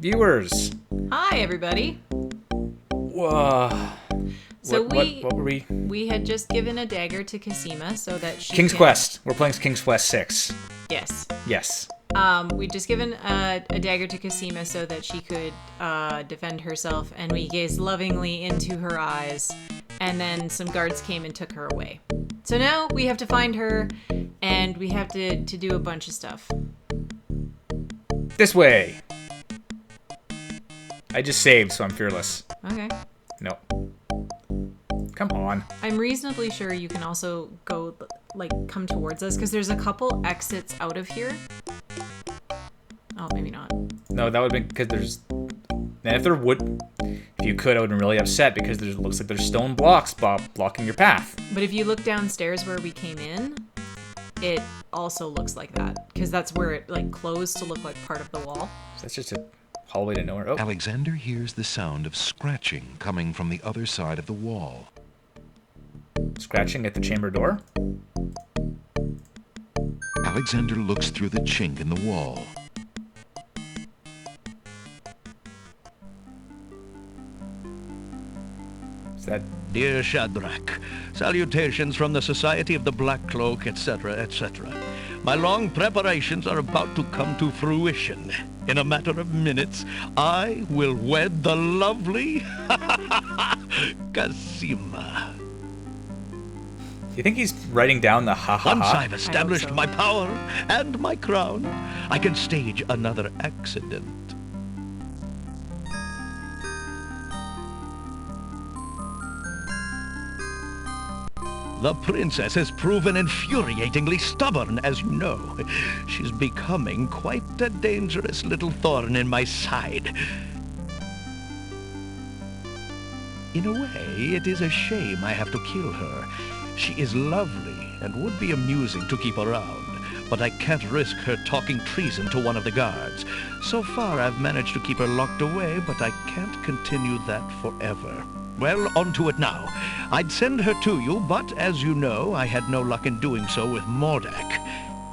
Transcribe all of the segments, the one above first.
Viewers. Hi, everybody. Whoa. So what were we? We had just given a dagger to Cosima so that she King's can... Quest. We're playing King's Quest 6. Yes. Yes. We'd just given a dagger to Cosima so that she could defend herself, and we gazed lovingly into her eyes, and then some guards came and took her away. So now we have to find her, and we have to do a bunch of stuff. This way. I just saved, so I'm fearless. Okay. No. Come on. I'm reasonably sure you can also go, come towards us, because there's a couple exits out of here. Oh, maybe not. No, that would have been because there's... And if there would... If you could, I would have been really upset because there looks like there's stone blocks blocking your path. But if you look downstairs where we came in, it also looks like that. Because that's where it, closed to look like part of the wall. So that's just a hallway to nowhere. Oh. Alexander hears the sound of scratching coming from the other side of the wall. Scratching at the chamber door? Alexander looks through the chink in the wall. Is that... Dear Shadrach, salutations from the Society of the Black Cloak, etc., etc. My long preparations are about to come to fruition. In a matter of minutes, I will wed the lovely Cosima. Do you think he's writing down the ha-ha-ha? Once I've established so. my power and my crown, I can stage another accident. The princess has proven infuriatingly stubborn, as you know. She's becoming quite a dangerous little thorn in my side. In a way, it is a shame I have to kill her. She is lovely and would be amusing to keep around, but I can't risk her talking treason to one of the guards. So far, I've managed to keep her locked away, but I can't continue that forever. Well, on to it now. I'd send her to you, but as you know, I had no luck in doing so with Mordak.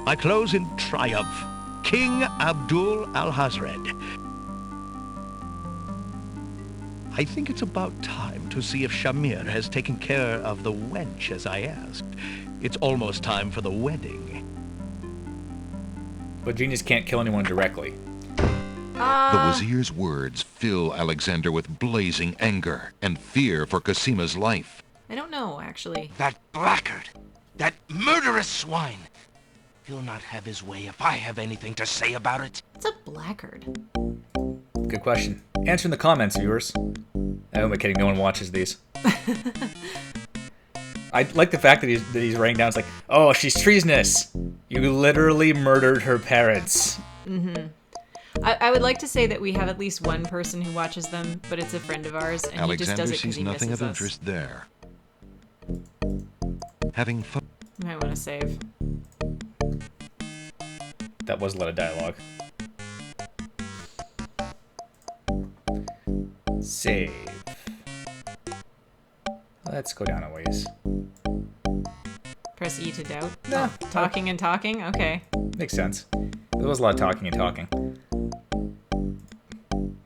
I close in triumph. King Abdul Alhazred. I think it's about time to see if Shamir has taken care of the wench as I asked. It's almost time for the wedding. But genius can't kill anyone directly. The Wazir's words fill Alexander with blazing anger and fear for Cosima's life. I don't know, actually. That blackguard! That murderous swine! He'll not have his way if I have anything to say about it. It's a blackguard. Good question. Answer in the comments, viewers. Oh, I'm kidding. No one watches these. I like the fact that he's writing down. It's like, oh, she's treasonous. You literally murdered her parents. Mm-hmm. I would like to say that we have at least one person who watches them, but it's a friend of ours, and Alexander he just does it because sees he nothing misses of us. interest there. Having fun. You might want to save. That was a lot of dialogue. Save. Let's go down a ways. Press E to doubt. No. Oh, talking and talking? Okay. Makes sense. There was a lot of talking and talking.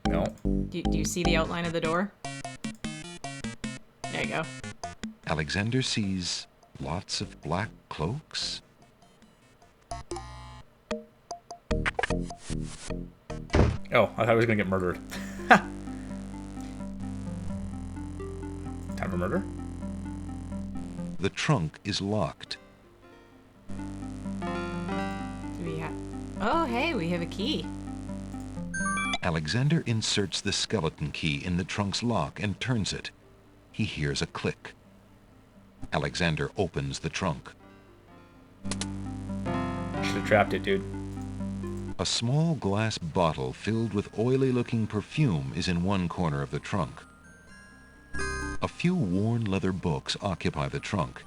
No. Do you see the outline of the door? There you go. Alexander sees lots of black cloaks. Oh, I thought I was gonna get murdered. Time for murder? The trunk is locked. Do we have... Oh, hey, we have a key. Alexander inserts the skeleton key in the trunk's lock and turns it. He hears a click. Alexander opens the trunk. Should have trapped it, dude. A small glass bottle filled with oily-looking perfume is in one corner of the trunk. A few worn leather books occupy the trunk.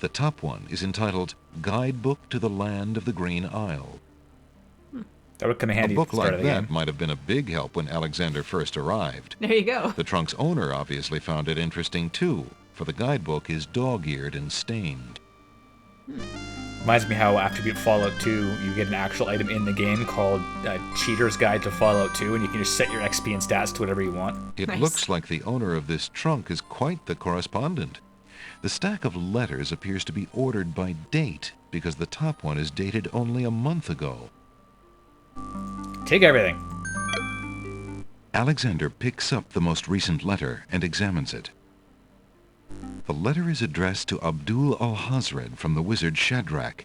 The top one is entitled Guidebook to the Land of the Green Isle. That would come in A handy book at the start like of the that game. might have been a big help when Alexander first arrived. There you go. The trunk's owner obviously found it interesting too, for the guidebook is dog-eared and stained. Reminds me how after you beat Fallout 2, you get an actual item in the game called Cheater's Guide to Fallout 2, and you can just set your XP and stats to whatever you want. It Nice. looks like the owner of this trunk is quite the correspondent. The stack of letters appears to be ordered by date, because the top one is dated only a month ago. Take everything. Alexander picks up the most recent letter and examines it. The letter is addressed to Abdul al-Hazred from the wizard Shadrach.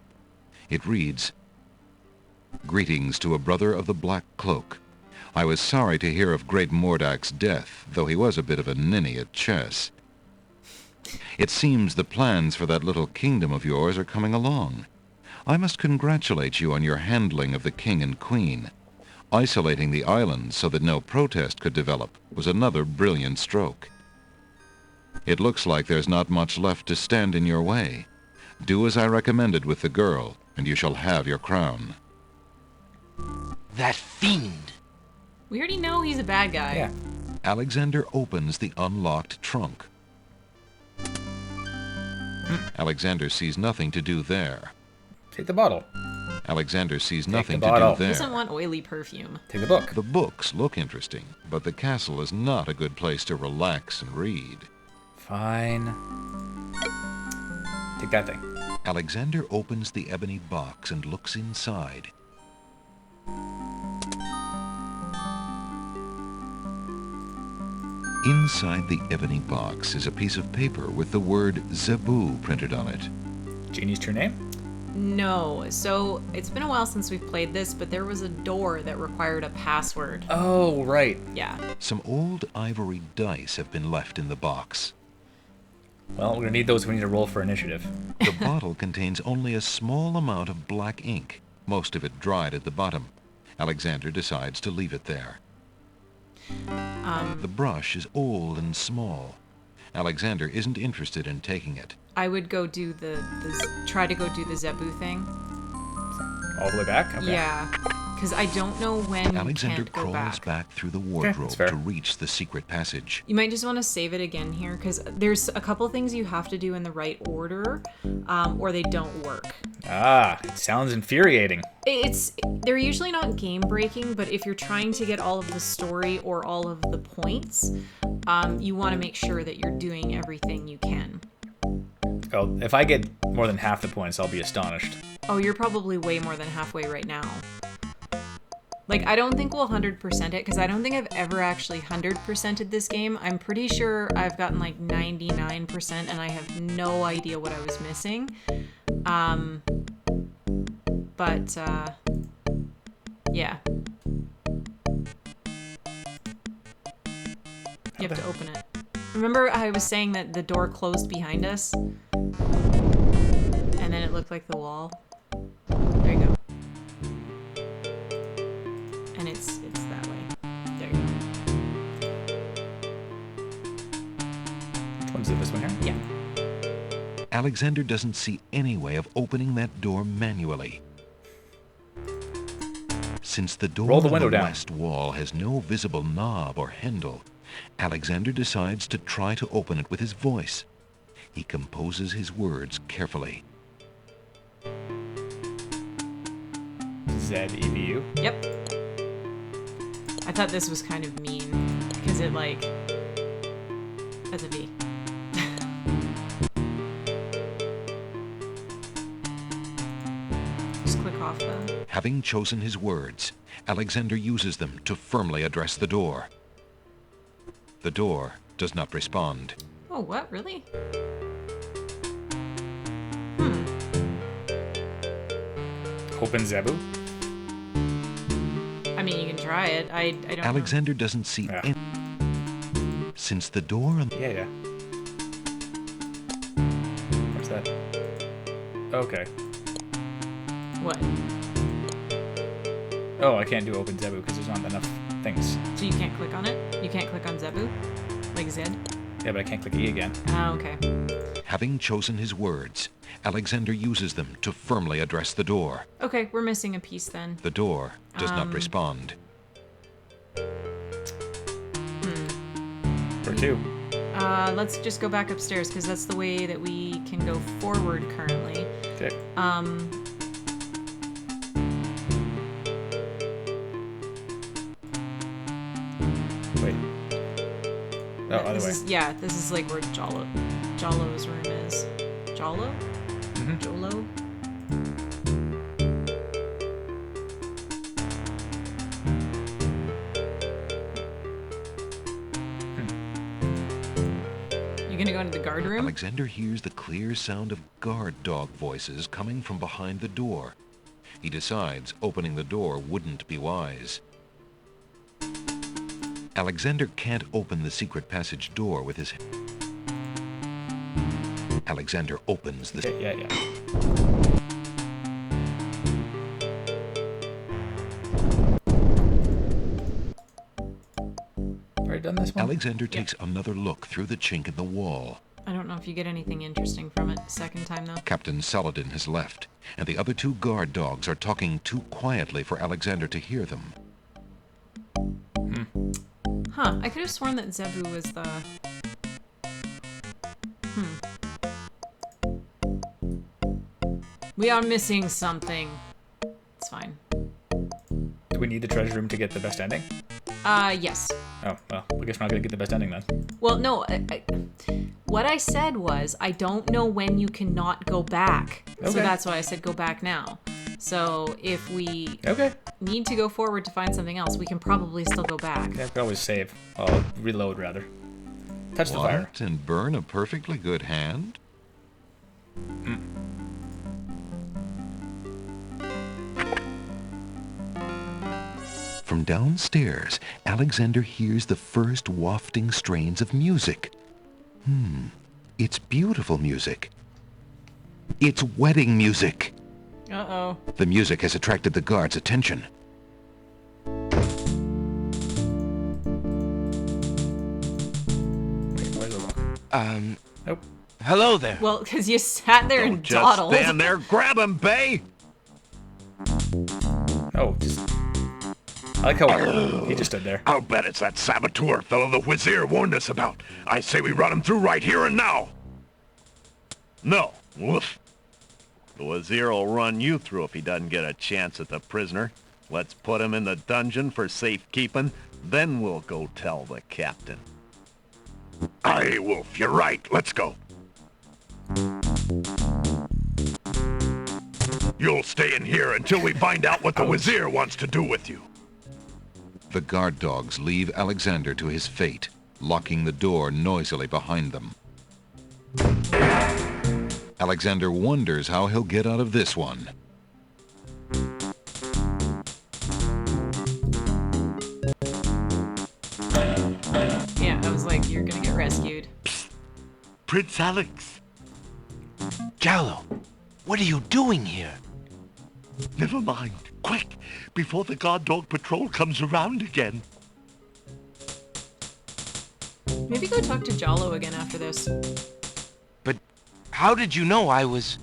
It reads, "Greetings to a brother of the Black Cloak. I was sorry to hear of great Mordak's death, though he was a bit of a ninny at chess. It seems the plans for that little kingdom of yours are coming along. I must congratulate you on your handling of the king and queen. Isolating the island so that no protest could develop was another brilliant stroke. It looks like there's not much left to stand in your way. Do as I recommended with the girl, and you shall have your crown." That fiend! We already know he's a bad guy. Yeah. Alexander opens the unlocked trunk. Alexander sees nothing to do there. Take the bottle. Alexander sees the nothing to bottle. do He doesn't there. want oily perfume. Take the book. The books look interesting, but the castle is not a good place to relax and read. Fine. Take that thing. Alexander opens the ebony box and looks inside. Inside the ebony box is a piece of paper with the word Zebu printed on it. Genie's true name? No. So it's been a while since we've played this, but there was a door that required a password. Oh, right. Yeah. Some old ivory dice have been left in the box. Well, we're gonna need those when we need to roll for initiative. The bottle contains only a small amount of black ink, most of it dried at the bottom. Alexander decides to leave it there. The brush is old and small. Alexander isn't interested in taking it. I would go do try to go do the Zebu thing. All the way back? Okay. Yeah. Because I don't know when Alexander you can't go crawls back. back through the that's wardrobe fair. to reach the secret passage. You might just want to save it again here, because there's a couple things you have to do in the right order, or they don't work. Ah, it sounds infuriating. They're usually not game breaking, but if you're trying to get all of the story or all of the points, you want to make sure that you're doing everything you can. Oh, if I get more than half the points, I'll be astonished. Oh, you're probably way more than halfway right now. Like, I don't think we'll 100% it, because I don't think I've ever actually 100%ed this game. I'm pretty sure I've gotten like 99%, and I have no idea what I was missing. Yeah. You have to open it. Remember I was saying that the door closed behind us? And then it looked like the wall? There you go. And it's that way. There you go. Which one's it? This one here? Yeah. Alexander doesn't see any way of opening that door manually. Since the door Roll the on window the down. west wall has no visible knob or handle, Alexander decides to try to open it with his voice. He composes his words carefully. ZEVU. Yep. I thought this was kind of mean, because it that's a V. Just click off the... Having chosen his words, Alexander uses them to firmly address the door. The door does not respond. Oh, what? Really? Open Zebu. I mean, you can try it. I don't know. Alexander doesn't see Yeah. any. Since the door on Yeah. What's that? Okay. What? Oh, I can't do Open Zebu because there's not enough things. So you can't click on it? You can't click on Zebu? Like Zed? Yeah, but I can't click E again. Oh, okay. Having chosen his words, Alexander uses them to firmly address the door. Okay, we're missing a piece then. The door does not respond. For 2. Let's just go back upstairs, because that's the way that we can go forward currently. Pick. Wait. Oh, other this way. is this is like where Jolo's room is. Jolo? Mhm. Jolo? You gonna go into the guard room? Alexander hears the clear sound of guard dog voices coming from behind the door. He decides opening the door wouldn't be wise. Alexander can't open the secret passage door with his... Alexander opens the... Yeah. Already done this one? Alexander takes another look through the chink in the wall. I don't know if you get anything interesting from it second time though. Captain Saladin has left, and the other two guard dogs are talking too quietly for Alexander to hear them. Huh, I could have sworn that Zebu was the... We are missing something. It's fine. Do we need the treasure room to get the best ending? Yes. Oh, well, I guess we're not gonna get the best ending then. Well, no, what I said was, I don't know when you cannot go back. So Okay. that's why I said go back now. So if we Okay. need to go forward to find something else, we can probably still go back. Yeah, I could always save. Oh, reload rather. Touch the fire. What? And burn a perfectly good hand? From downstairs, Alexander hears the first wafting strains of music. It's beautiful music. It's wedding music. Uh-oh. The music has attracted the guards' attention. Wait, where's the lock? Nope. Hello there. Well, because you sat there and Just dawdled. stand there, grab him, Bay! Oh, just... I like how he just stood there. I'll bet it's that saboteur fellow the Wazir warned us about. I say we run him through right here and now. No. Woof. The Wazir will run you through if he doesn't get a chance at the prisoner. Let's put him in the dungeon for safekeeping, then we'll go tell the captain. Aye, Wolf, you're right. Let's go. You'll stay in here until we find out what the Wazir wants to do with you. The guard dogs leave Alexander to his fate, locking the door noisily behind them. Alexander wonders how he'll get out of this one. Yeah, I was like, you're gonna get rescued. Prince Alex. Jallo, what are you doing here? Never mind. Quick, before the guard dog patrol comes around again. Maybe go talk to Jalo again after this. But how did you know I was...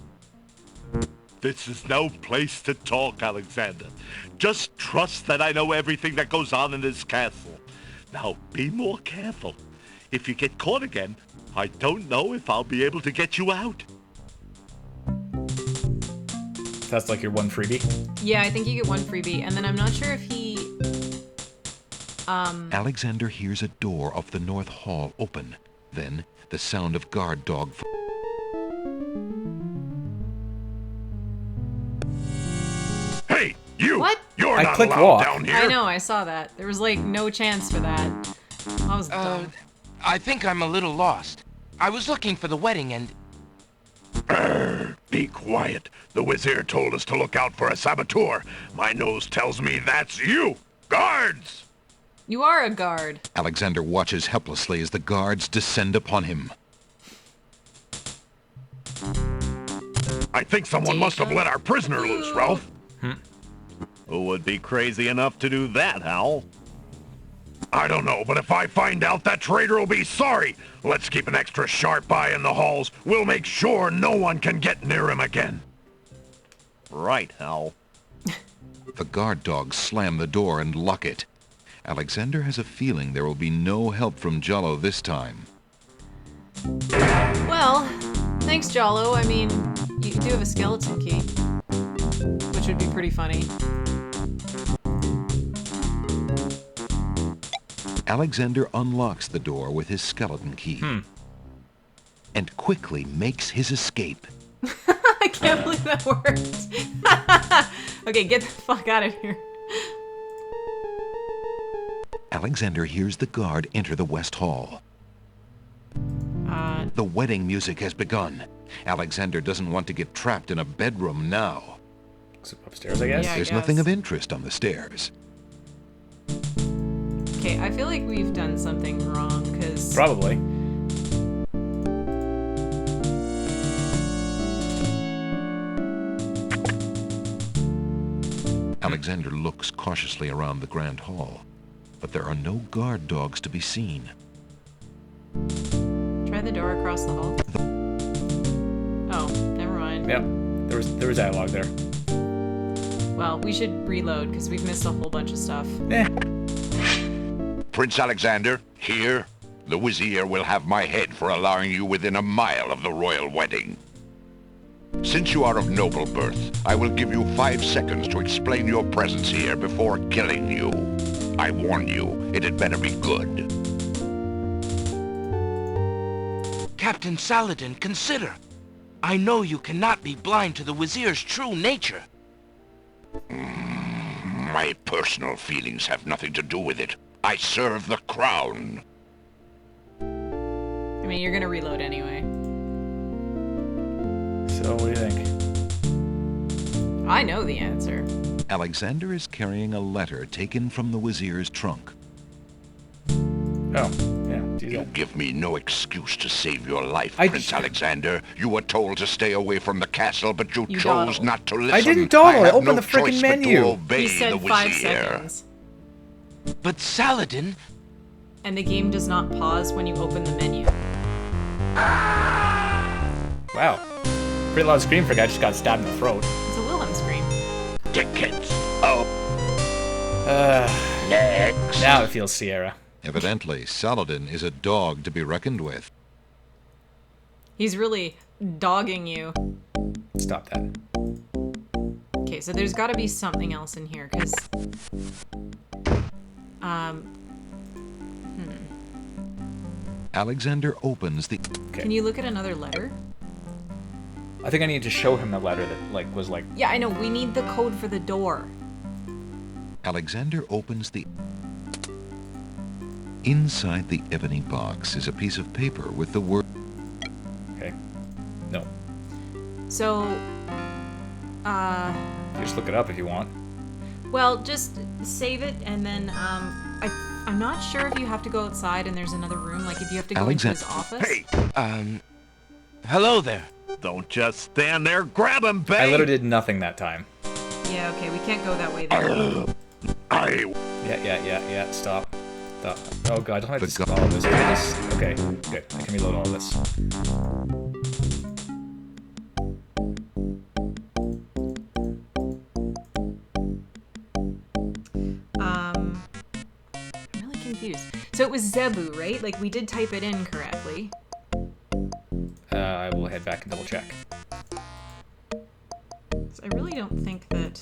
This is no place to talk, Alexander. Just trust that I know everything that goes on in this castle. Now, be more careful. If you get caught again, I don't know if I'll be able to get you out. That's like your one freebie. Yeah, I think you get one freebie, and then I'm not sure if he... Alexander hears a door off the north hall open. Then, the sound of guard dog... Hey, you! What? You're I not clicked allowed walk. down here. I know, I saw that. There was, like, no chance for that. I was dumb. I think I'm a little lost. I was looking for the wedding and... Be quiet. The Wazir told us to look out for a saboteur. My nose tells me that's you. Guards! You are a guard. Alexander watches helplessly as the guards descend upon him. I think someone must have let our prisoner loose, Ralph. Who would be crazy enough to do that, Hal? I don't know, but if I find out, that traitor will be sorry. Let's keep an extra sharp eye in the halls. We'll make sure no one can get near him again. Right, Hal. The guard dogs slam the door and lock it. Alexander has a feeling there will be no help from Jalo this time. Well, thanks, Jalo. I mean, you do have a skeleton key, which would be pretty funny. Alexander unlocks the door with his skeleton key and quickly makes his escape. I can't believe that worked. Okay, get the fuck out of here. Alexander hears the guard enter the West Hall. The wedding music has begun. Alexander doesn't want to get trapped in a bedroom now. So upstairs, I guess? Yeah. I There's nothing guess. of interest on the stairs. Okay, I feel like we've done something wrong, because... Probably. Alexander looks cautiously around the grand hall, but there are no guard dogs to be seen. Try the door across the hall. Oh, never mind. Yep. There was dialogue there. Well, we should reload, because we've missed a whole bunch of stuff. Eh. Prince Alexander, here, the Vizier will have my head for allowing you within a mile of the royal wedding. Since you are of noble birth, I will give you 5 seconds to explain your presence here before killing you. I warn you, it had better be good. Captain Saladin, consider. I know you cannot be blind to the Wizir's true nature. My personal feelings have nothing to do with it. I serve the crown. I mean, you're gonna reload anyway. So, what do you think? I know the answer. Alexander is carrying a letter taken from the Wizir's trunk. Oh, yeah. Geez, You give me no excuse to save your life, I- Prince Alexander. You were told to stay away from the castle, but you chose dawdled. not to listen. I didn't dawdle, I have opened no the frickin' choice but to menu. obey He said the 5 Vizier. seconds. But Saladin, And the game does not pause when you open the menu. Wow. Pretty loud scream for a guy who just got stabbed in the throat. It's a Wilhelm scream. Dickens. Oh, Uh, next. now it feels Sierra. Evidently, Saladin is a dog to be reckoned with. He's really dogging you. Stop that. Okay, so there's gotta be something else in here, because... Alexander opens the... Okay. Can you look at another letter? I think I need to show him the letter that was like. Yeah, I know. We need the code for the door. Alexander opens the... Inside the ebony box is a piece of paper with the word... Okay. No. So, You just look it up if you want. well, just save it, and then, I'm not sure if you have to go outside and there's another room, like if you have to go into his office. Hey, hello there. don't just stand there. Grab him, babe. I literally did nothing that time. Yeah, okay, we can't go that way there. Yeah. Stop. Oh god, don't have to The skip gu- all of this. Okay, good. I can reload all of this. I'm really confused. So it was Zebu, right? Like, we did type it in correctly. I will head back and double check. So I really don't think that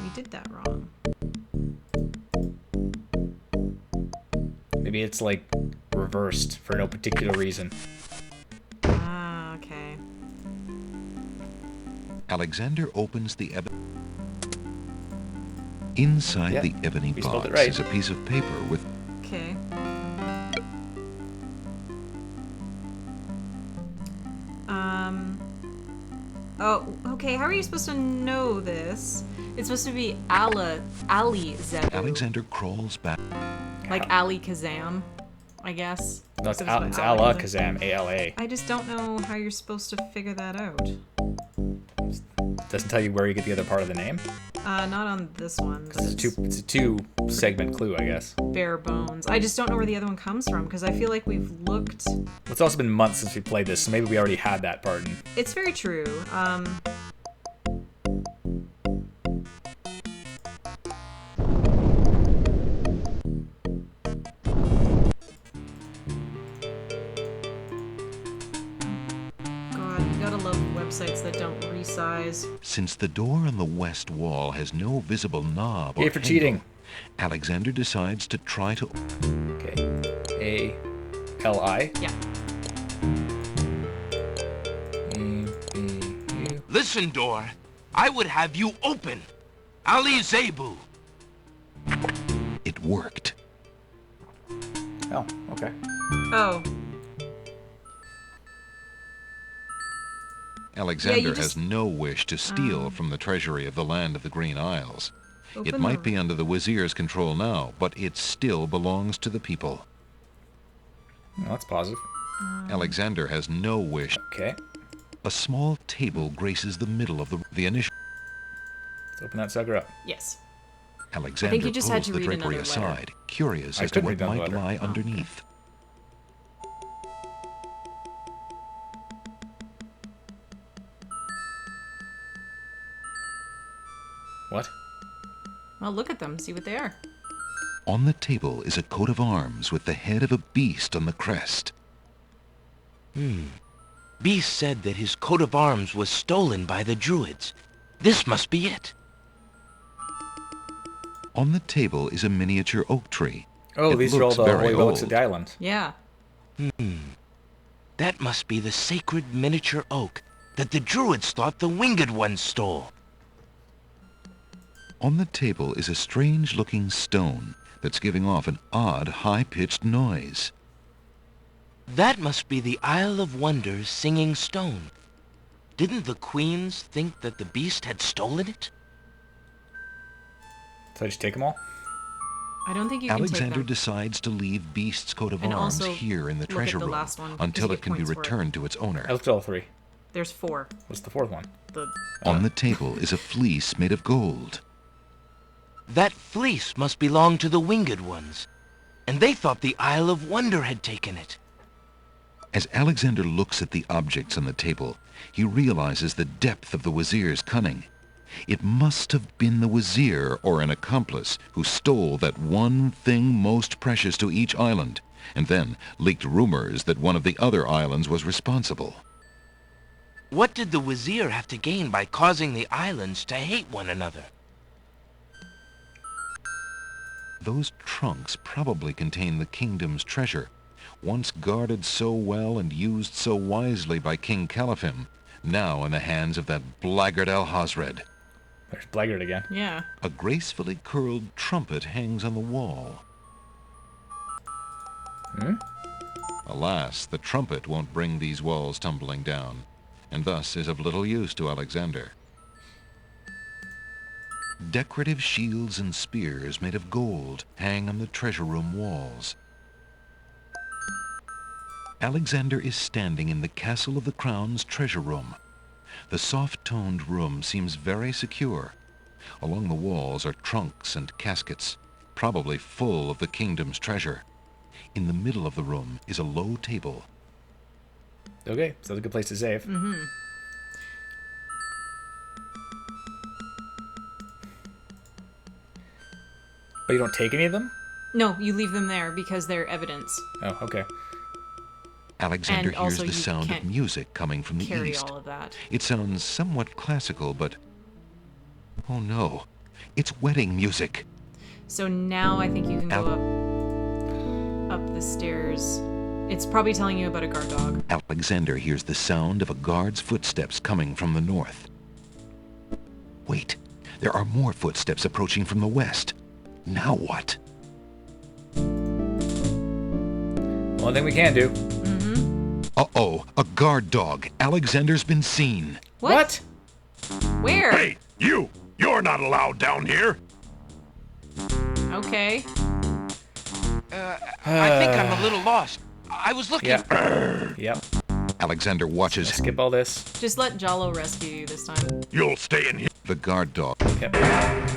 we did that wrong. Maybe it's like reversed for no particular reason. Ah, okay. Alexander opens the ebony... Inside Yeah, the ebony we spelled box it right. is a piece of paper with... Okay. Oh, okay. How are you supposed to know this? It's supposed to be Ali Zebu. Alexander crawls back... Like Ali Kazam, I guess. No, it's, So Al- what it's Ali Allah is. Kazam, A-L-A. I just don't know how you're supposed to figure that out. Doesn't tell you where you get the other part of the name. Not on this one. But It's a two segment clue, I guess. bare bones. I just don't know where the other one comes from because I feel like we've looked. It's also been months since we played this, so maybe we already had that part. And It's very true. size. Since the door on the west wall has no visible knob or Yay for handle, cheating. Alexander decides to try to... Okay. A-L-I. Yeah. E-B-U. Listen, door. I would have you open. Ali Zebu. It worked. Oh, okay. Oh. Alexander just- has no wish to steal from the treasury of the land of the Green Isles. It Open might the- be under the Wazir's control now, but it still belongs to the people. Oh, that's positive. Alexander has no wish. Okay. A small table graces the middle of the initial. Let's open that sucker up. Yes. Alexander you just had pulls to the read drapery another letter. aside, curious I as to could what read another might letter. lie Oh. underneath. What? Well, look at them. See what they are. On the table is a coat of arms with the head of a beast on the crest. Beast said that his coat of arms was stolen by the Druids. This must be it. On the table is a miniature oak tree. Oh, It these are all looks the very holy relics of old. the island. Yeah. That must be the sacred miniature oak that the Druids thought the Winged Ones stole. On the table is a strange-looking stone that's giving off an odd, high-pitched noise. That must be the Isle of Wonders singing stone. Didn't the queens think that the beast had stolen it? So I just take them all? I don't think you can Alexander take them. decides to leave Beast's coat of And arms also here in the look at treasure the room last one, because until you it get can be points for it. returned to its owner. I looked at all three. There's 4. What's the fourth one? The On the table is a fleece made of gold. That fleece must belong to the Winged Ones. And they thought the Isle of Wonder had taken it. As Alexander looks at the objects on the table, he realizes the depth of the Wazir's cunning. It must have been the Wazir or an accomplice who stole that one thing most precious to each island, and then leaked rumors that one of the other islands was responsible. What did the Wazir have to gain by causing the islands to hate one another? Those trunks probably contain the kingdom's treasure, once guarded so well and used so wisely by King Caliphim, now in the hands of that blackguard Alhazred. There's Blackguard again. yeah. A gracefully curled trumpet hangs on the wall. Alas, the trumpet won't bring these walls tumbling down, and thus is of little use to Alexander. Decorative shields and spears made of gold hang on the treasure room walls. Alexander is standing in the Castle of the Crown's treasure room. The soft-toned room seems very secure. Along the walls are trunks and caskets, probably full of the kingdom's treasure. In the middle of the room is a low table. Okay, so that's a good place to save. But you don't take any of them? No, you leave them there because they're evidence. Oh, okay. Alexander And hears also the you sound of can't music coming from the Carry east. all of that. It sounds somewhat classical, but... oh no, it's wedding music. So now I think you can go up the stairs. It's probably telling you about a guard dog. Alexander hears the sound of a guard's footsteps coming from the north. Wait, there are more footsteps approaching from the west. Now what? One thing we can do. Uh-oh, a guard dog. Alexander's been seen. What? Where? Hey, you! You're not allowed down here! Okay. I think I'm a little lost. I was looking... Yeah. Yep. Alexander watches Skip all this. Just let Jalo rescue you this time. You'll stay in here. the guard dog. Yep.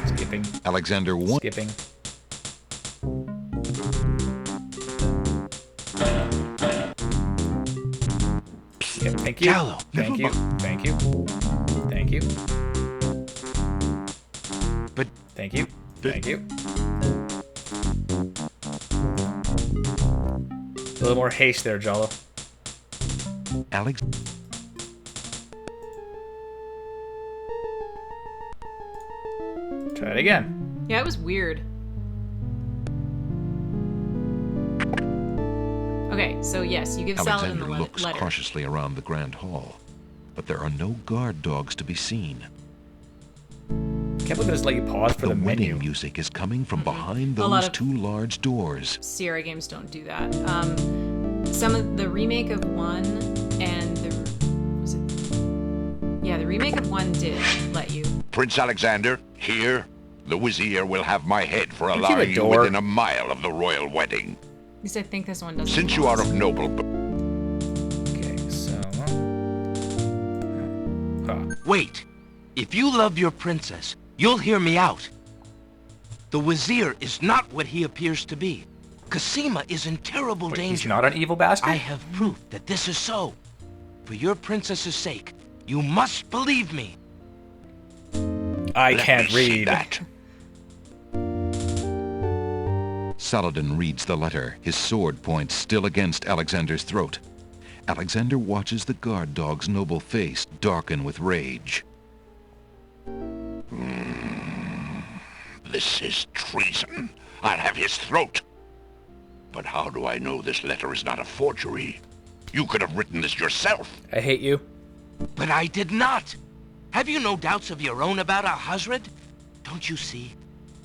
Skipping. Alexander won. Skipping. Yep, thank you. Jalo, Thank you. Thank you. Thank you. But Thank you. Thank you. A little more haste there, Jalo. Alex. it again. Yeah, it was weird. Okay, so yes, you give Saladin Alexander the looks letter. cautiously around the Grand Hall, but there are no guard dogs to be seen. Can't believe they just let you pause for the wedding menu. music is coming from behind A lot those of- two large doors. Sierra games don't do that. Some of the remake of 1 and the remake of 1 did let you. Prince Alexander, here, the Vizier will have my head for Look at the allowing you door. within a mile of the royal wedding. At least I think this one doesn't. Since you are of noble birth, Okay, so... Huh. Wait. If you love your princess, you'll hear me out. The Vizier is not what he appears to be. Cassima is in terrible Wait, danger. he's not an evil bastard? I have proof that this is so. For your princess's sake, you must believe me. I let can't me see read. that. Saladin reads the letter, his sword point still against Alexander's throat. Alexander watches the guard dog's noble face darken with rage. This is treason. I'll have his throat. But how do I know this letter is not a forgery? You could have written this yourself. I hate you. But I did not. Have you no doubts of your own about Alhazred? Don't you see?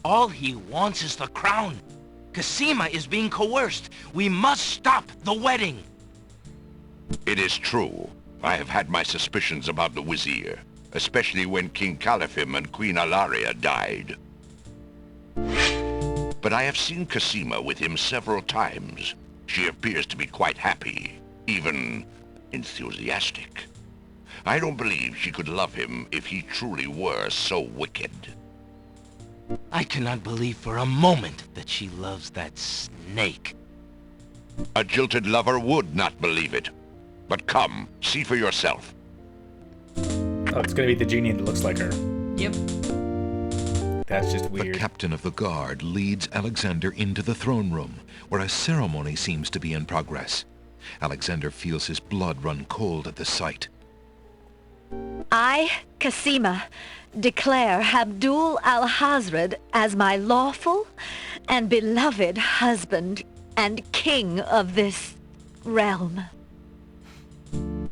All he wants is the crown. Cassima is being coerced. We must stop the wedding. It is true. I have had my suspicions about the Vizier, especially when King Califim and Queen Alaria died. But I have seen Cassima with him several times. She appears to be quite happy, even enthusiastic. I don't believe she could love him if he truly were so wicked. I cannot believe for a moment that she loves that snake. A jilted lover would not believe it. But come, see for yourself. Oh, it's gonna be the genie that looks like her. Yep. That's just The weird. captain of the guard leads Alexander into the throne room, where a ceremony seems to be in progress. Alexander feels his blood run cold at the sight. I, Cassima, declare Abdul al-Hazred as my lawful and beloved husband and king of this realm.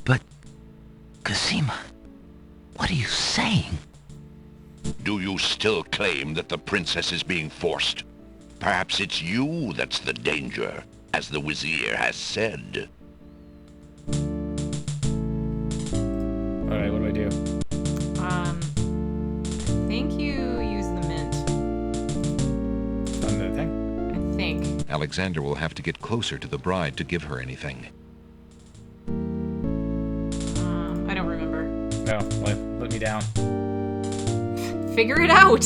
But, Cassima, what are you saying? Do you still claim that the princess is being forced? Perhaps it's you that's the danger, as the Vizier has said. Alright, what do I do? I think you use the mint. On the thing? I think. Alexander will have to get closer to the bride to give her anything. I don't remember. No, let me down. Figure it out.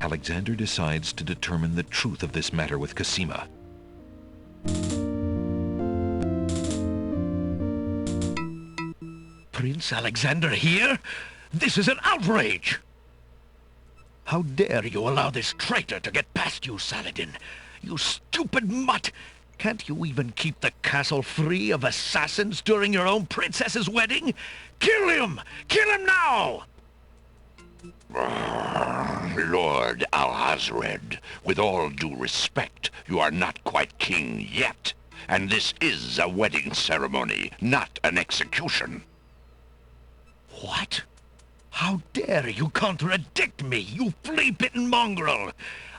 Alexander decides to determine the truth of this matter with Cassima. Prince Alexander here? This is an outrage! How dare you allow this traitor to get past you, Saladin? You stupid mutt! Can't you even keep the castle free of assassins during your own princess's wedding? Kill him! Kill him now! Lord Alhazred, with all due respect, you are not quite king yet. And this is a wedding ceremony, not an execution. What? How dare you contradict me, you flea-bitten mongrel!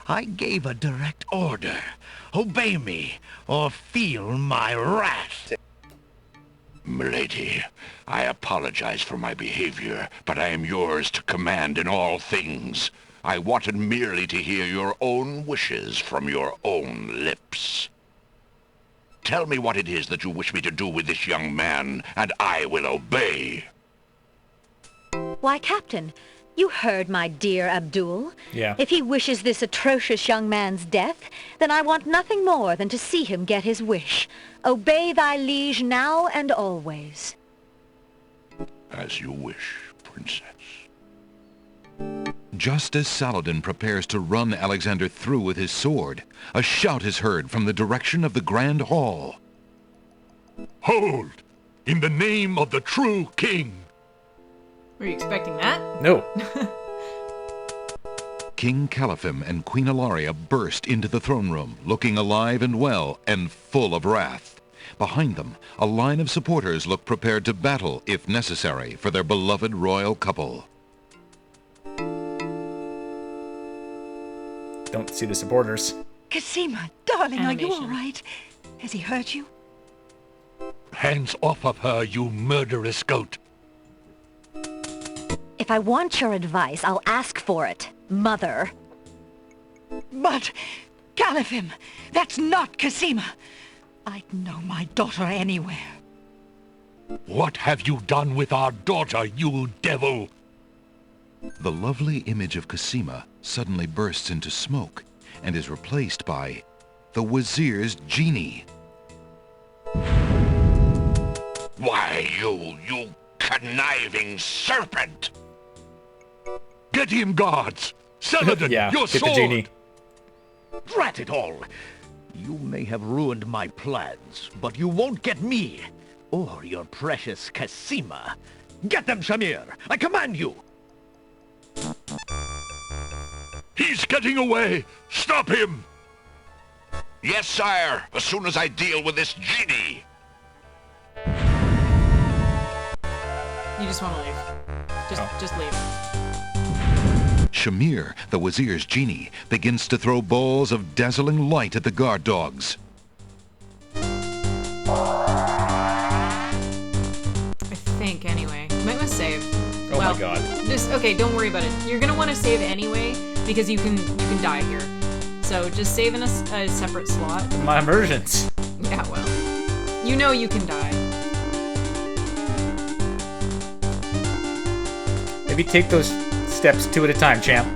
I gave a direct order. Obey me, or feel my wrath. Milady, I apologize for my behavior, but I am yours to command in all things. I wanted merely to hear your own wishes from your own lips. Tell me what it is that you wish me to do with this young man, and I will obey. Why, Captain, you heard my dear Abdul. Yeah. If he wishes this atrocious young man's death, then I want nothing more than to see him get his wish. Obey thy liege now and always. As you wish, princess. Just as Saladin prepares to run Alexander through with his sword, a shout is heard from the direction of the Grand Hall. Hold! In the name of the true king! Were you expecting that? No. King Caliphim and Queen Ilaria burst into the throne room, looking alive and well and full of wrath. Behind them, a line of supporters look prepared to battle, if necessary, for their beloved royal couple. Don't see the supporters. Cosima, darling, are you Animation. all right? Has he hurt you? Hands off of her, you murderous goat. If I want your advice, I'll ask for it, Mother. But, Caliphim, that's not Cosima. I'd know my daughter anywhere. What have you done with our daughter, you devil? The lovely image of Cosima suddenly bursts into smoke and is replaced by the Wazir's genie. Why, you conniving serpent! Get him, guards! Saladin, Yeah, your get sword! the genie. Drat it all! You may have ruined my plans, but you won't get me, or your precious Cosima. Get them, Shamir! I command you! He's getting away! Stop him! Yes, sire, as soon as I deal with this genie. You just want to leave. Just leave. Shamir, the Wazir's genie, begins to throw balls of dazzling light at the guard dogs. I think anyway. Might want to save. Oh well, my god. Okay, don't worry about it. You're gonna want to save anyway because you can die here. So just save in a separate slot. My immersions. Yeah, well, you know you can die. Maybe take those steps 2 at a time, champ.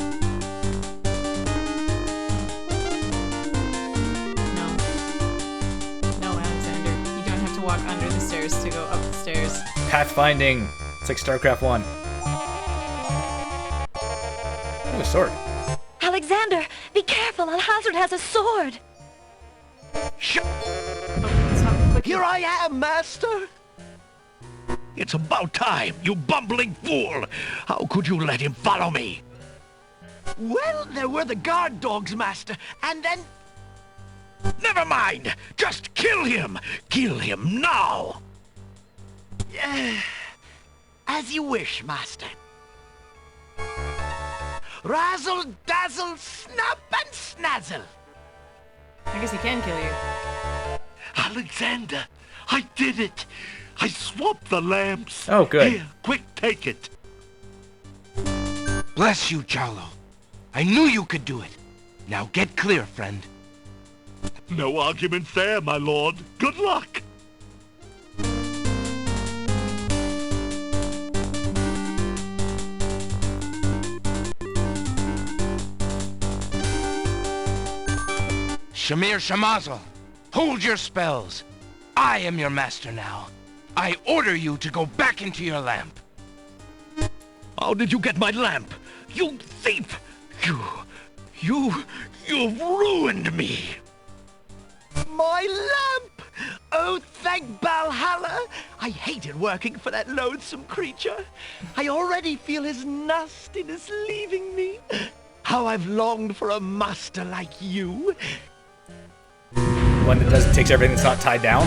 No, Alexander, you don't have to walk under the stairs to go up the stairs. Pathfinding. It's like StarCraft 1. Oh, a sword. Alexander, be careful. Alhazred has a sword. Oh, stop clicking. Here I am, master! It's about time, you bumbling fool! How could you let him follow me? Well, there were the guard dogs, master, and then... Never mind! Just kill him! Kill him now! As you wish, master. Razzle, dazzle, snap and snazzle! I guess he can kill you. Alexander, I did it. I swapped the lamps. Oh, good. Here, quick, take it. Bless you, Jalo. I knew you could do it. Now get clear, friend. No arguments there, my lord. Good luck. Shamir Shamazel, hold your spells. I am your master now. I order you to go back into your lamp. How did you get my lamp? You thief! You've ruined me! My lamp! Oh, thank Valhalla! I hated working for that loathsome creature. I already feel his nastiness leaving me. How I've longed for a master like you. One that takes everything that's not tied down.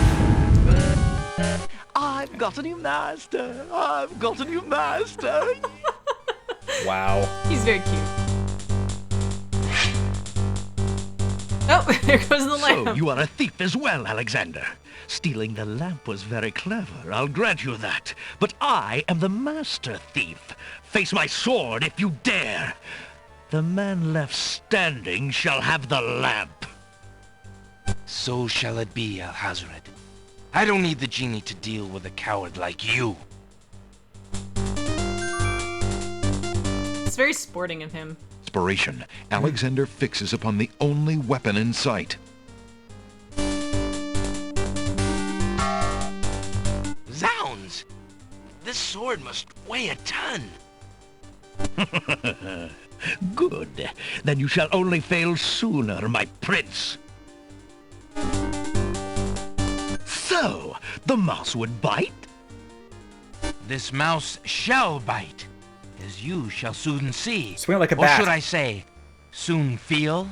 I've got a new master. I've got a new master. Wow. He's very cute. Oh, there goes the lamp. So you are a thief as well, Alexander. Stealing the lamp was very clever, I'll grant you that. But I am the master thief. Face my sword if you dare. The man left standing shall have the lamp. So shall it be, Alhazred. I don't need the genie to deal with a coward like you. It's very sporting of him. Inspiration, Alexander fixes upon the only weapon in sight. Zounds! This sword must weigh a ton. Good. Then you shall only fail sooner, my prince. So, the mouse would bite? This mouse shall bite, as you shall soon see. Swing it like a or bat. should I say, soon feel?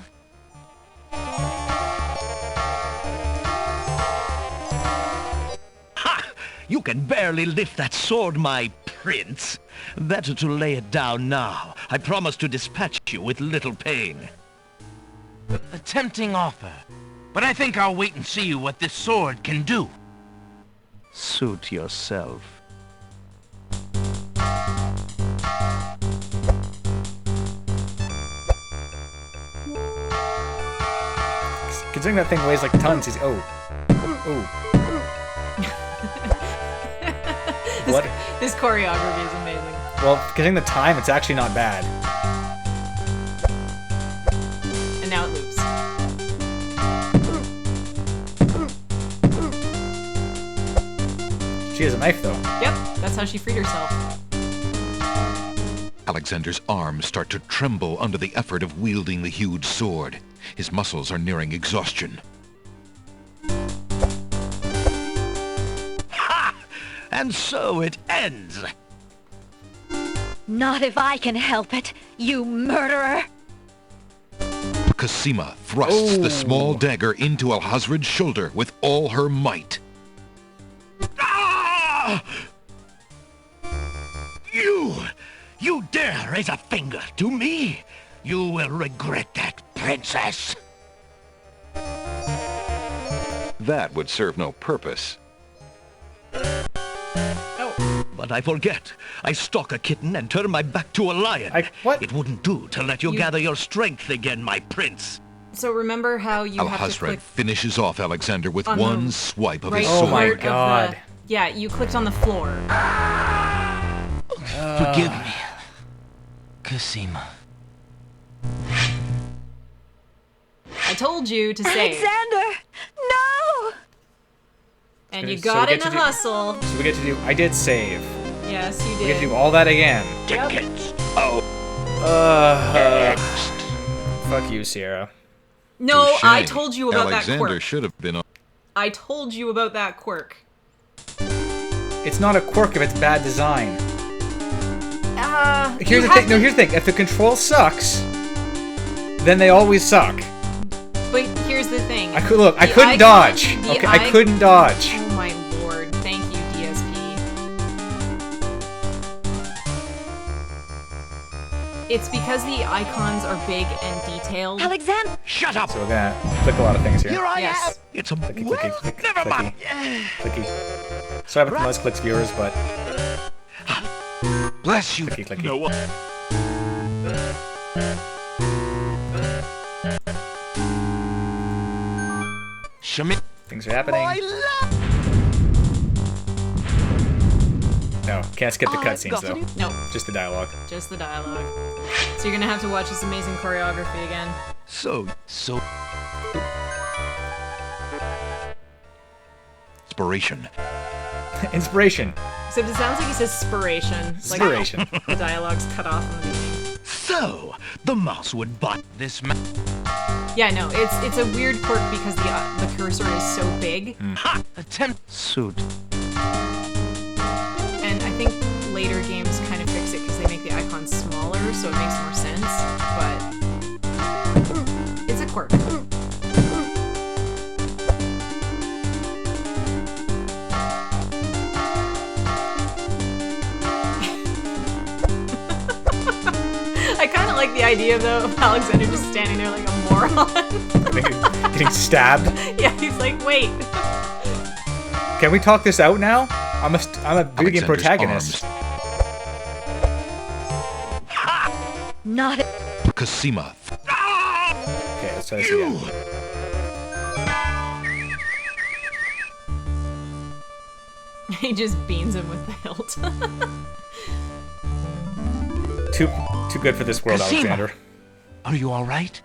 Ha! You can barely lift that sword, my prince. Better to lay it down now. I promise to dispatch you with little pain. A tempting offer. But I think I'll wait and see what this sword can do. Suit yourself. Considering that thing weighs like tons, he's oh. What? This choreography is amazing. Well, considering the time, it's actually not bad. And now it loops. She has a knife, though. Yep, that's how she freed herself. Alexander's arms start to tremble under the effort of wielding the huge sword. His muscles are nearing exhaustion. Ha! And so it ends. Not if I can help it, you murderer! Cosima thrusts the small dagger into Alhazred's shoulder with all her might. Ah! You dare raise a finger to me? You will regret that, princess. That would serve no purpose. But I forget. I stalk a kitten and turn my back to a lion. What? It wouldn't do to let you gather your strength again, my prince. So remember how you have to Alhazred click finishes off Alexander with on one the swipe of right his Oh sword. my part of God. the... Yeah, you clicked on the floor. Forgive me, Cosima. I told you to save. Alexander! No! And you So got we in get a to do- hustle. So we get to do. I did save. Yes, you We get to did. do all that again. Dickens. Fuck you, Sierra. No, Touche. I told you about Alexander that quirk. should have been on. I told you about that quirk. It's not a quirk if it's bad design. You Here's the have thing. No, to- here's the thing. If the control sucks, then they always suck. But here's the thing. I could look. I The couldn't icon- dodge. the Okay, I couldn't dodge. Oh my lord! Thank you, DSP. It's because the icons are big and detailed. Alexander! Shut up! So we're gonna click a lot of things here. Here I am. Yes. It's a Clicky, well, clicky, clicky, never mind. Clicky. Sorry about the most clicks, viewers, but Bless you. clicky, clicky. No, Schmidt. Things are happening. No, can't skip the cutscenes though. No, Just the dialogue. just the dialogue. So you're gonna have to watch this amazing choreography again. So, Inspiration. Inspiration. Except it sounds like he says spiration. Inspiration. Like the dialogue's cut off in the beginning. so, the mouse would buy. This man. Yeah, no, it's a weird quirk because the cursor is so big, Attempt. Suit. and I think later games kind of fix it because they make the icons smaller, so it makes more sense. But it's a quirk. I kind of like the idea though of Alexander just standing there like a moron. Getting stabbed. Yeah, he's like, wait. Can we talk this out now? I'm a video game Alexander's protagonist. arms. Not Cosima. Okay, let's try this again. He just beans him with the hilt. Too good for this world, Cosima. Alexander. Are you all right?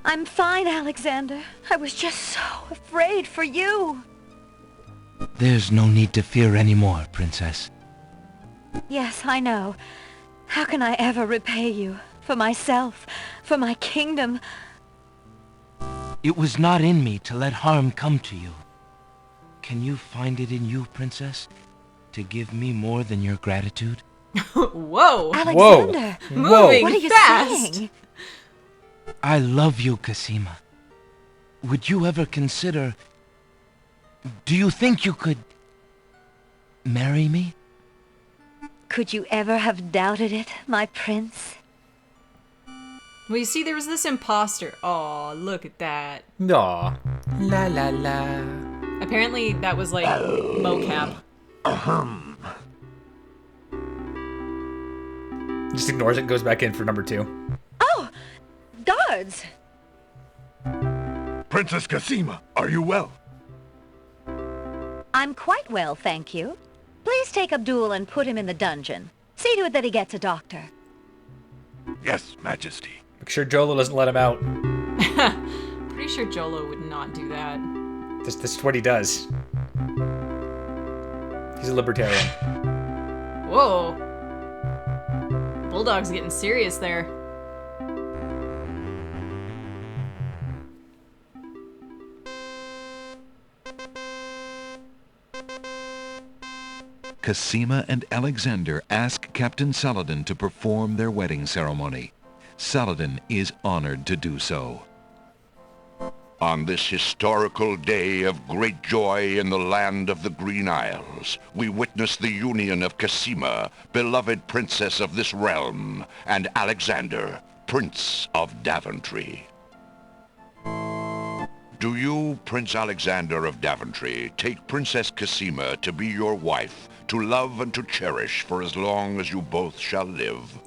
I'm fine, Alexander. I was just so afraid for you. There's no need to fear anymore, Princess. Yes, I know. How can I ever repay you? For myself, for my kingdom. It was not in me to let harm come to you. Can you find it in you, Princess, to give me more than your gratitude? Whoa! Alexander! Moving What are you fast! saying? I love you, Cosima. Would you ever consider... Do you think you could... marry me? Could you ever have doubted it, my prince? Well, you see, there was this imposter. Oh, look at that. Aw. La la la. Apparently, that was like mocap. Just ignores it and goes back in for number 2. Oh! Guards! Princess Cosima, are you well? I'm quite well, thank you. Please take Abdul and put him in the dungeon. See to it that he gets a doctor. Yes, Majesty. Make sure Jolo doesn't let him out. Pretty sure Jolo would not do that. This is what he does. He's a libertarian. Whoa. Bulldog's getting serious there. Cosima and Alexander ask Captain Saladin to perform their wedding ceremony. Saladin is honored to do so. On this historical day of great joy in the land of the Green Isles, we witness the union of Cosima, beloved princess of this realm, and Alexander, Prince of Daventry. Do you, Prince Alexander of Daventry, take Princess Cosima to be your wife, to love and to cherish for as long as you both shall live?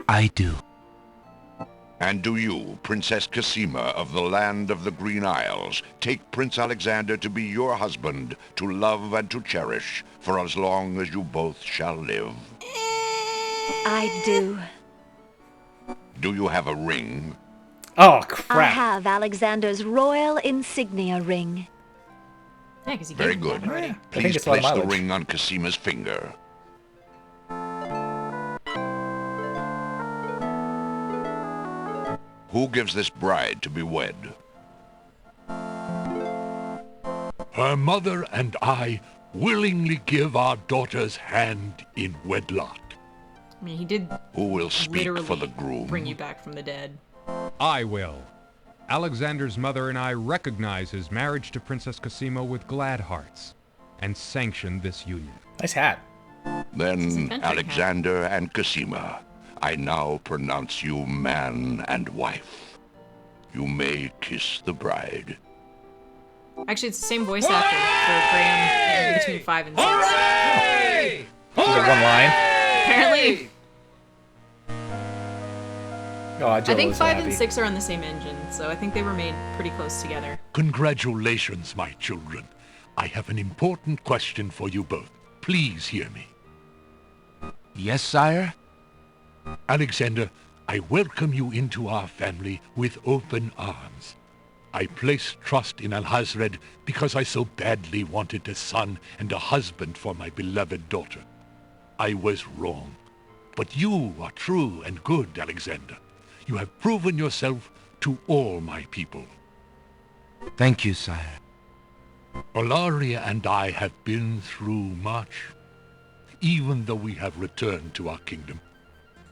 I do. And do you, Princess Cosima of the land of the Green Isles, take Prince Alexander to be your husband, to love and to cherish for as long as you both shall live? I do. Do you have a ring? Oh, I crap. have Alexander's royal insignia ring. Yeah, because he Very gave him good. one already. I think Please it's a lot of place the mileage. ring on Cosima's finger. Who gives this bride to be wed? Her mother and I willingly give our daughter's hand in wedlock. I mean, he did Who will speak literally for the groom? bring you back from the dead. I will. Alexander's mother and I recognize his marriage to Princess Cosima with glad hearts, and sanction this union. Nice hat. Then, adventuring Alexander and Cosima, I now pronounce you man and wife. You may kiss the bride. Actually, it's the same voice actor for Graham in between 5 and 6. Is it one line? Apparently, Oh, I think Jolo's 5 happy. and 6 are on the same engine, so I think they were made pretty close together. Congratulations, my children. I have an important question for you both. Please hear me. Yes, sire? Alexander, I welcome you into our family with open arms. I place trust in Alhazred because I so badly wanted a son and a husband for my beloved daughter. I was wrong. But you are true and good, Alexander. You have proven yourself to all my people. Thank you, sire. Olaria and I have been through much. Even though we have returned to our kingdom,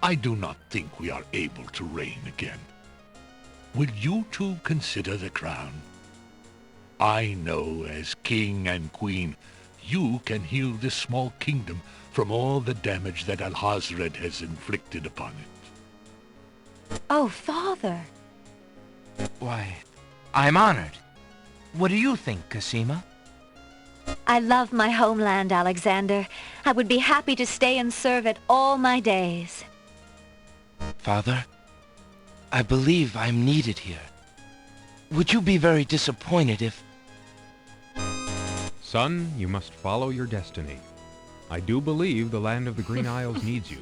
I do not think we are able to reign again. Will you two consider the crown? I know as king and queen, you can heal this small kingdom from all the damage that Alhazred has inflicted upon it. Oh, father. Why, I'm honored. What do you think, Cosima? I love my homeland, Alexander. I would be happy to stay and serve it all my days. Father, I believe I'm needed here. Would you be very disappointed if... Son, you must follow your destiny. I do believe the land of the Green Isles needs you.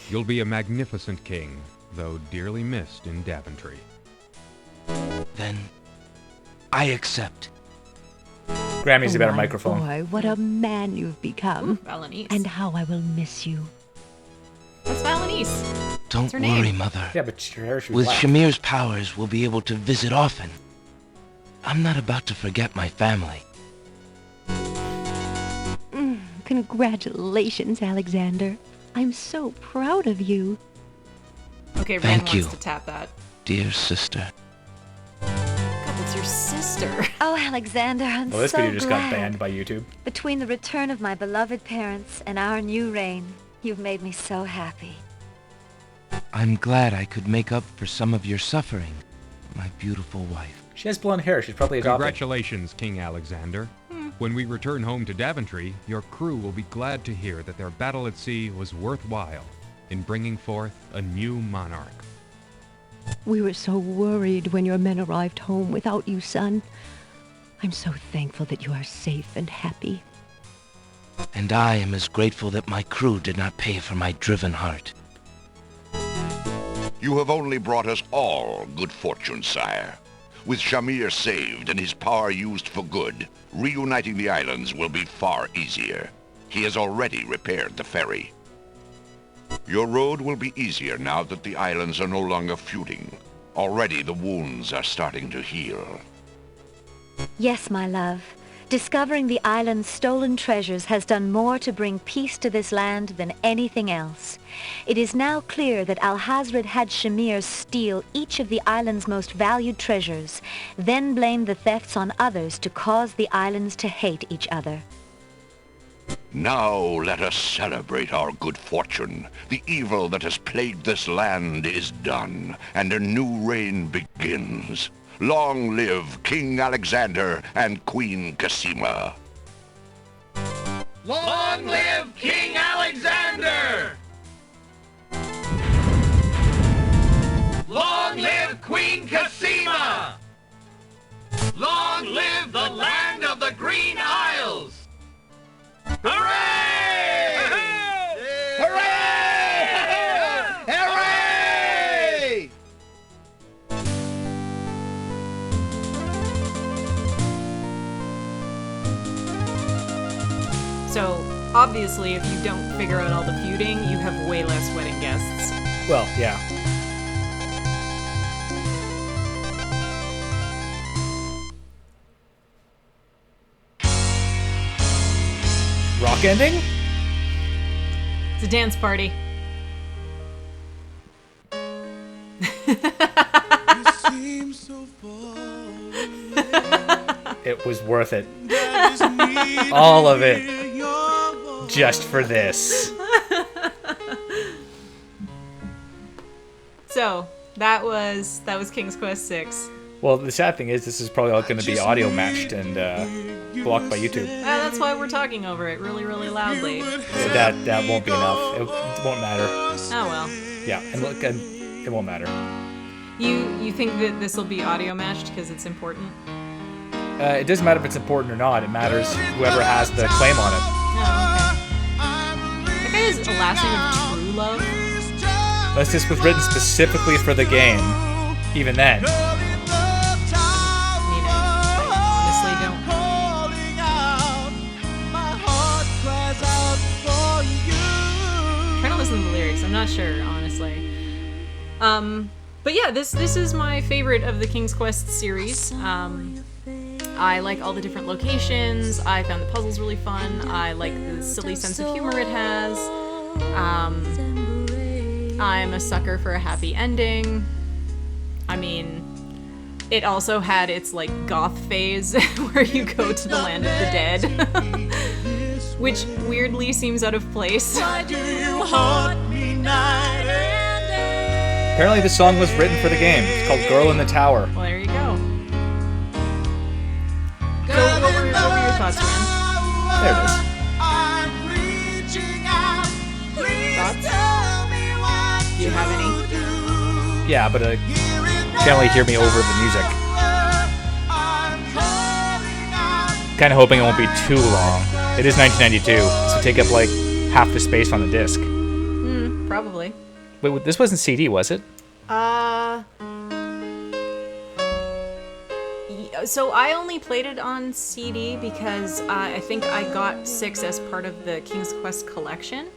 You'll be a magnificent king, though dearly missed in Daventry. Then, I accept. Graham needs a better my microphone. Boy, what a man you've become. Valenice. And how I will miss you. That's Valenice. Don't her worry, name? Mother. Yeah, but your hair should be With black. Shamir's powers, we'll be able to visit often. I'm not about to forget my family. Congratulations, Alexander. I'm so proud of you. Okay, Ren Thank wants you. to tap that. dear sister. God, that's your sister. Oh, Alexander, I'm Well, this so video just got glad. banned by YouTube. Between the return of my beloved parents and our new reign, you've made me so happy. I'm glad I could make up for some of your suffering, my beautiful wife. She has blonde hair. She's probably adopted. Congratulations, King Alexander. When we return home to Daventry, your crew will be glad to hear that their battle at sea was worthwhile in bringing forth a new monarch. We were so worried when your men arrived home without you, son. I'm so thankful that you are safe and happy. And I am as grateful that my crew did not pay for my driven heart. You have only brought us all good fortune, sire. With Shamir saved and his power used for good, reuniting the islands will be far easier. He has already repaired the ferry. Your road will be easier now that the islands are no longer feuding. Already the wounds are starting to heal. Yes, my love. Discovering the island's stolen treasures has done more to bring peace to this land than anything else. It is now clear that Alhazred had Shamir steal each of the island's most valued treasures, then blame the thefts on others to cause the islands to hate each other. Now let us celebrate our good fortune. The evil that has plagued this land is done, and a new reign begins. Long live King Alexander and Queen Cassima. Long live King Alexander! Long live Queen Cassima! Long live the land of the Green Isles! Hooray! Hooray! Hooray! So, obviously, if you don't figure out all the feuding, you have way less wedding guests. Well, yeah. Rock ending? It's a dance party. It was worth it. All of it. Just for this. So, that was King's Quest VI. Well, the sad thing is this is probably all going to be audio matched and blocked by YouTube. That's why we're talking over it really, really loudly. That won't be enough. It won't matter. Oh well. Yeah, and look, it won't matter. You think that this will be audio matched because it's important? It doesn't matter if it's important or not. It matters whoever has the claim on it. Oh, okay. That guy has a last name of True Love. Unless this was written specifically for the game. Even then. I mean, I honestly don't. I'm trying to listen to the lyrics. I'm not sure, honestly. But yeah, this is my favorite of the King's Quest series. I like all the different locations. I found the puzzles really fun. I like the silly sense of humor it has. I'm a sucker for a happy ending. I mean, it also had its like goth phase where you go to the land of the dead, which weirdly seems out of place. Apparently the song was written for the game. It's called Girl in the Tower. Well, there you go. So, what were your thoughts, man? There it is. Thoughts? Do you have any? Yeah, but can't really hear me over the music. Kind of hoping it won't be too long. It is 1992, so take up like half the space on the disc. Probably. Wait, this wasn't CD, was it? So I only played it on CD because I think I got 6 as part of the King's Quest collection.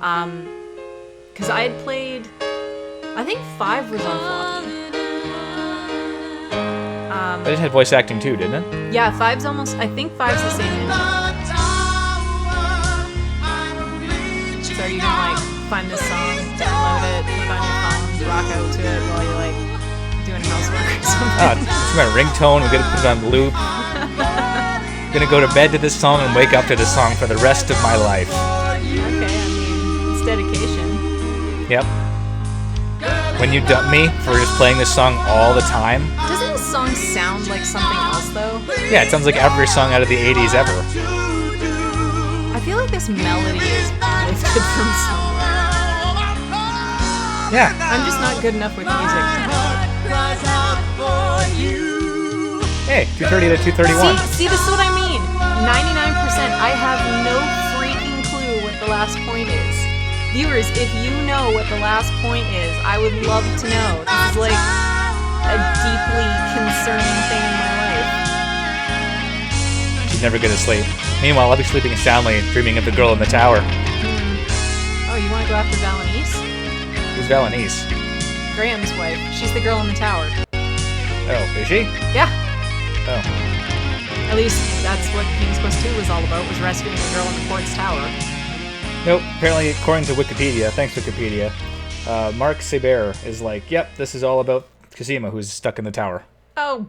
Because I had played, I think 5 was on floppy. But it had voice acting too, didn't it? Yeah, 5's almost, I think 5's the same engine. So you can like find this song, download it, put it on your phone, rock out to it while you like It's my ringtone. I'm gonna put it on loop. I'm gonna go to bed to this song and wake up to this song for the rest of my life. Okay, I mean, it's dedication. Yep. When you dump me for just playing this song all the time. Doesn't this song sound like something else, though? Yeah, it sounds like every song out of the 80s ever. I feel like this melody is lifted from somewhere. Yeah. I'm just not good enough with music. Hey, 230 to 231. See, this is what I mean. 99%. I have no freaking clue what the last point is. Viewers, if you know what the last point is, I would love to know. This is like a deeply concerning thing in my life. She's never good at sleep. Meanwhile, I'll be sleeping soundly, dreaming of the girl in the tower. Oh, you want to go after Valanice? Who's Valanice? Graham's wife. She's the girl in the tower. Oh, is she? Yeah. Oh. At least that's what King's Quest II was all about, was rescuing the girl in the fort's tower. Nope. Apparently, according to Wikipedia, thanks Wikipedia, Mark Seber is like, yep, this is all about Cosima, who's stuck in the tower. Oh,